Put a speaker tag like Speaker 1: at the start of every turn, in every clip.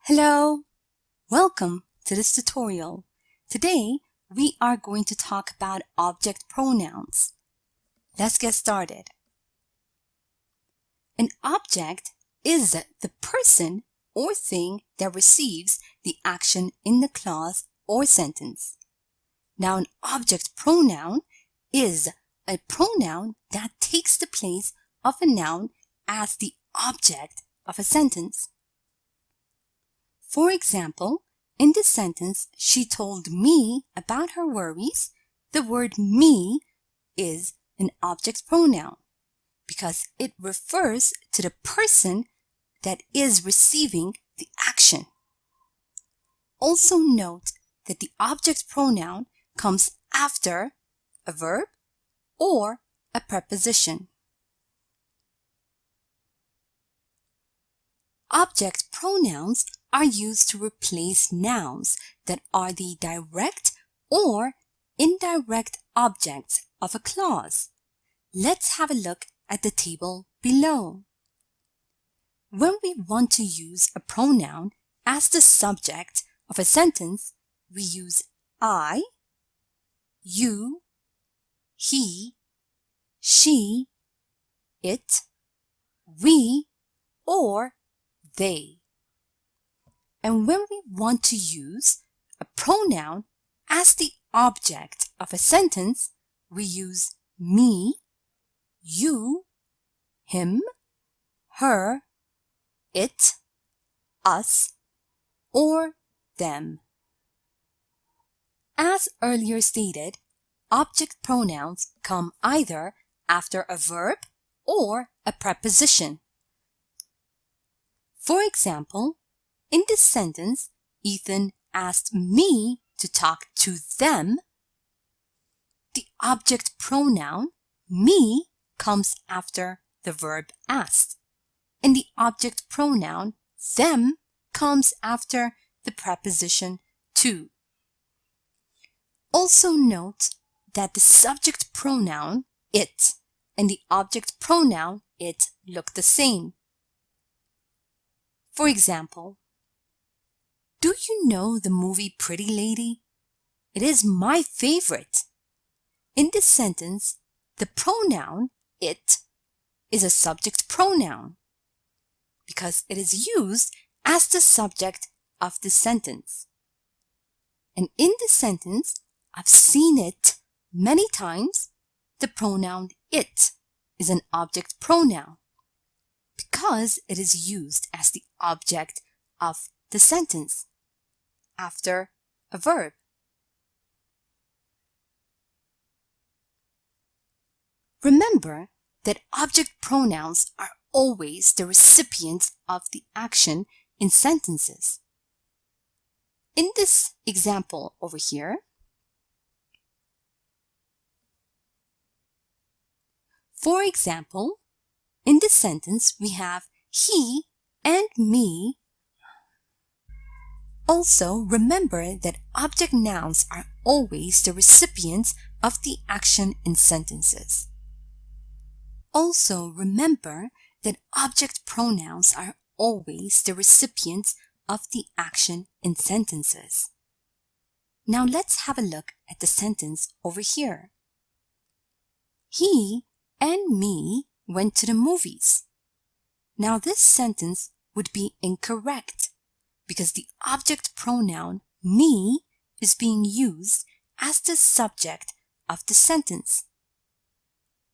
Speaker 1: Hello! Welcome to this tutorial. Today, we are going to talk about object pronouns. Let's get started. An object is the person or thing that receives the action in the clause or sentence. Now, an object pronoun is a pronoun that takes the place of a noun as the object of a sentence. For example, in this sentence, she told me about her worries. The word me is an object pronoun because it refers to the person that is receiving the action. Also note that the object pronoun comes after a verb or a preposition. Object pronouns are used to replace nouns that are the direct or indirect objects of a clause. Let's have a look at the table below. When we want to use a pronoun as the subject of a sentence, we use I, you, he, she, it, we, or they. And when we want to use a pronoun as the object of a sentence, we use me, you, him, her, it, us, or them. As earlier stated, object pronouns come either after a verb or a preposition. For example, in this sentence, Ethan asked me to talk to them. The object pronoun me comes after the verb asked, and the object pronoun them comes after the preposition to. Also note that the subject pronoun it and the object pronoun it look the same. For example, do you know the movie Pretty Lady? It is my favorite. In this sentence, the pronoun it is a subject pronoun because it is used as the subject of the sentence. And in this sentence, I've seen it many times. The pronoun it is an object pronoun because it is used as the object of the sentence after a verb. Remember that object pronouns are always the recipients of the action in sentences. In this example over here, for example, in this sentence we have he and me. Also, remember that object nouns are always the recipients of the action in sentences. Also, remember that object pronouns are always the recipients of the action in sentences. Now let's have a look at the sentence over here. He and me went to the movies. Now this sentence would be incorrect because the object pronoun me is being used as the subject of the sentence.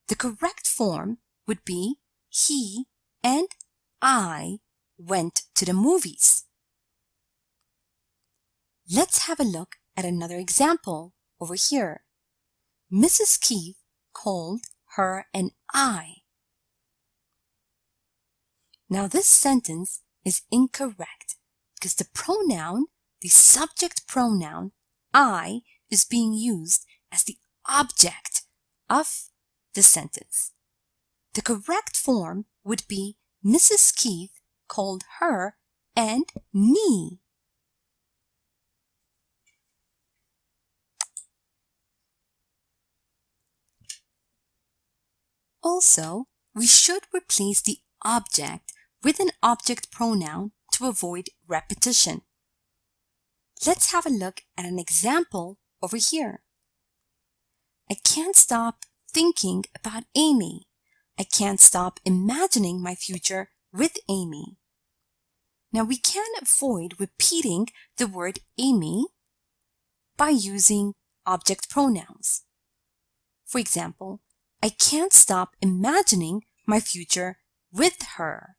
Speaker 1: The correct form would be he and I went to the movies. Let's have a look at another example over here. Mrs. Keith called her and I. Now this sentence is incorrect because the pronoun, the subject pronoun, I, is being used as the object of the sentence. The correct form would be Mrs. Keith called her and me. Also, we should replace the object with an object pronoun to to avoid repetition. Let's have a look at an example over here. I can't stop thinking about Amy. I can't stop imagining my future with Amy. Now we can avoid repeating the word Amy by using object pronouns. For example, I can't stop imagining my future with her.